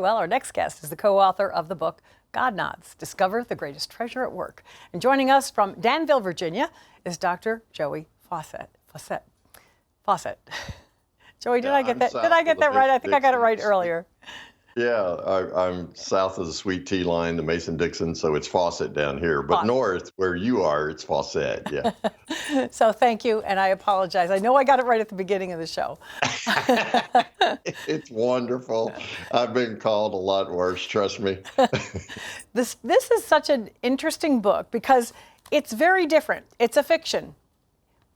Well, our next guest is the co-author of the book, God Nods, Discover the Greatest Treasure at Work. And joining us from Danville, Virginia, is Dr. Joey Fauchette. Joey, did I get that? Did I get that right? I think I got it right earlier. Yeah, I'm south of the Sweet Tea Line, the Mason-Dixon, so it's Fauchette down here. But north, where you are, it's Fauchette, yeah. So thank you, and I apologize. I know I got it right at the beginning of the show. It's wonderful. I've been called a lot worse, trust me. This is such an interesting book because it's very different. It's a fiction,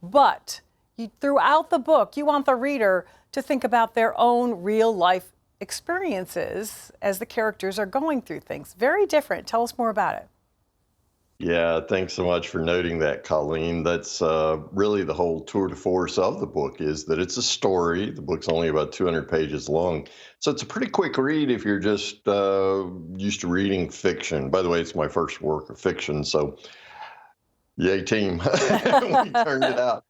but throughout the book, you want the reader to think about their own real-life experiences as the characters are going through things. Very different. Tell us more about it. Yeah, thanks so much for noting that, Colleen. That's really the whole tour de force of the book, is that it's a story. The book's only about 200 pages long. So it's a pretty quick read if you're just used to reading fiction. By the way, it's my first work of fiction, so yay, team. We turned it out.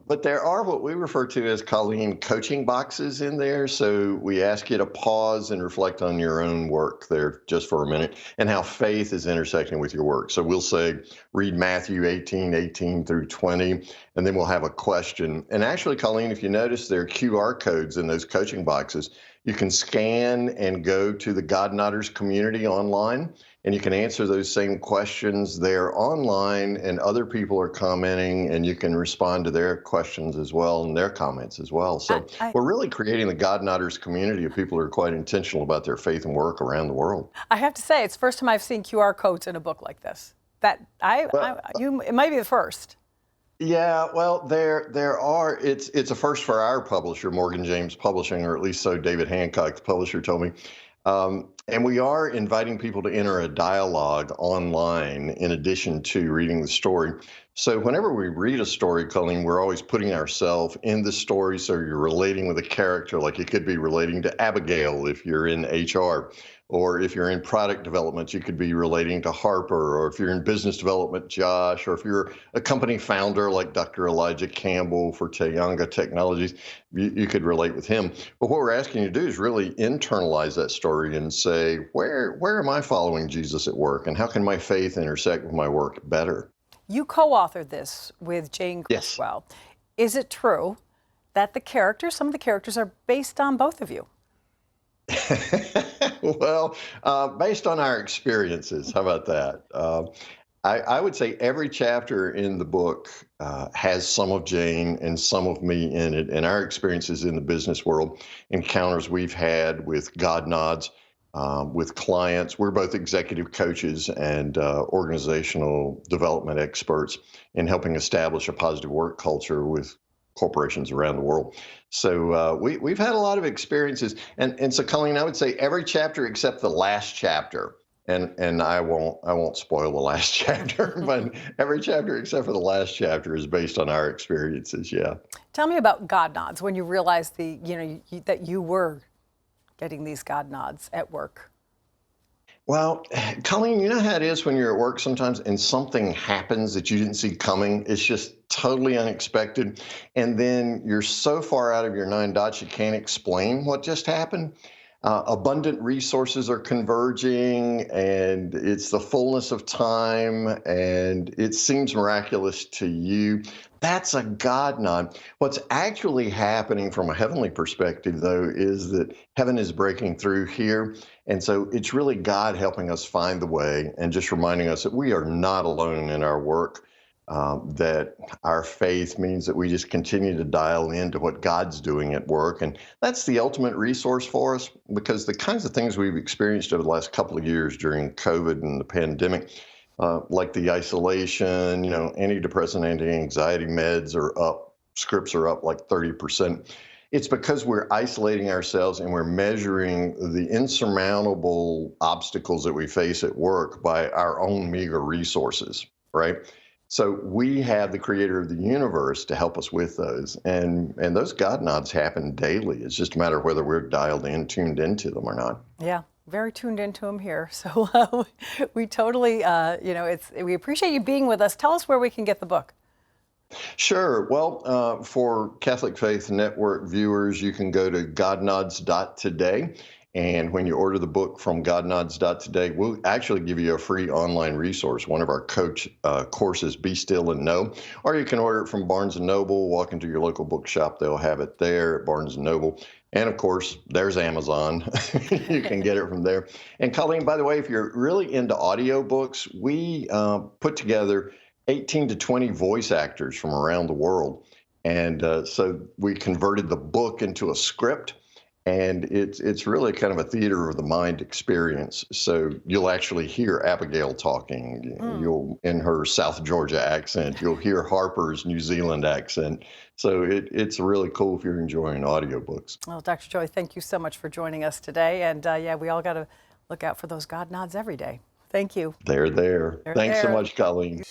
But there are what we refer to as, Colleen, coaching boxes in there. So we ask you to pause and reflect on your own work there just for a minute and how faith is intersecting with your work. So we'll say, read Matthew 18 through 20, and then we'll have a question. And actually, Colleen, if you notice, there are QR codes in those coaching boxes. You can scan and go to the God Nodders community online, and you can answer those same questions there online, and other people are commenting, and you can respond to their questions as well and their comments as well. So we're really creating the God Nodders community of people who are quite intentional about their faith and work around the world. I have to say, it's the first time I've seen QR codes in a book like this. It might be the first. Yeah, well, there are. It's a first for our publisher, Morgan James Publishing, or at least so David Hancock, the publisher, told me. And we are inviting people to enter a dialogue online in addition to reading the story. So whenever we read a story, Colleen, we're always putting ourselves in the story. So you're relating with a character, like you could be relating to Abigail if you're in HR, or if you're in product development, you could be relating to Harper, or if you're in business development, Josh, or if you're a company founder like Dr. Elijah Campbell for Tayanga Technologies, you could relate with him. But what we're asking you to do is really internalize that story and say, where am I following Jesus at work, and how can my faith intersect with my work better? You co-authored this with Jane Criswell. Yes. Is it true that some of the characters are based on both of you? Well, based on our experiences, how about that? I would say every chapter in the book has some of Jane and some of me in it, and our experiences in the business world, encounters we've had with God Nods, with clients. We're both executive coaches and organizational development experts in helping establish a positive work culture with corporations around the world. So we've had a lot of experiences. And so, Colleen, I would say every chapter except the last chapter, and I won't spoil the last chapter, but every chapter except for the last chapter is based on our experiences, yeah. Tell me about God Nods, when you realized that you were getting these God Nods at work. Well, Colleen, you know how it is when you're at work sometimes and something happens that you didn't see coming. It's just totally unexpected. And then you're so far out of your 9 dots, you can't explain what just happened. Abundant resources are converging, and it's the fullness of time, and it seems miraculous to you. That's a God nod. What's actually happening from a heavenly perspective, though, is that heaven is breaking through here. And so it's really God helping us find the way and just reminding us that we are not alone in our work, that our faith means that we just continue to dial into what God's doing at work. And that's the ultimate resource for us, because the kinds of things we've experienced over the last couple of years during COVID and the pandemic, like the isolation, antidepressant, anti-anxiety meds are up, scripts are up like 30%. It's because we're isolating ourselves and we're measuring the insurmountable obstacles that we face at work by our own meager resources, right? So we have the creator of the universe to help us with those. And those God nods happen daily. It's just a matter of whether we're dialed in, tuned into them or not. Yeah. Very tuned into them here. So we totally, we appreciate you being with us. Tell us where we can get the book. Sure. Well, for Catholic Faith Network viewers, you can go to godnods.today. And when you order the book from godnods.today, we'll actually give you a free online resource, one of our coach courses, Be Still and Know. Or you can order it from Barnes & Noble. Walk into your local bookshop. They'll have it there at Barnes & Noble. And of course, there's Amazon. You can get it from there. And Colleen, by the way, if you're really into audiobooks, we put together 18 to 20 voice actors from around the world. And so we converted the book into a script. And it's really kind of a theater of the mind experience. So you'll actually hear Abigail talking. You'll in her South Georgia accent. You'll hear Harper's New Zealand accent. So it's really cool if you're enjoying audiobooks. Well, Dr. Joy, thank you so much for joining us today. And yeah, we all got to look out for those God nods every day. Thank you. They're there. Thanks so much, Colleen.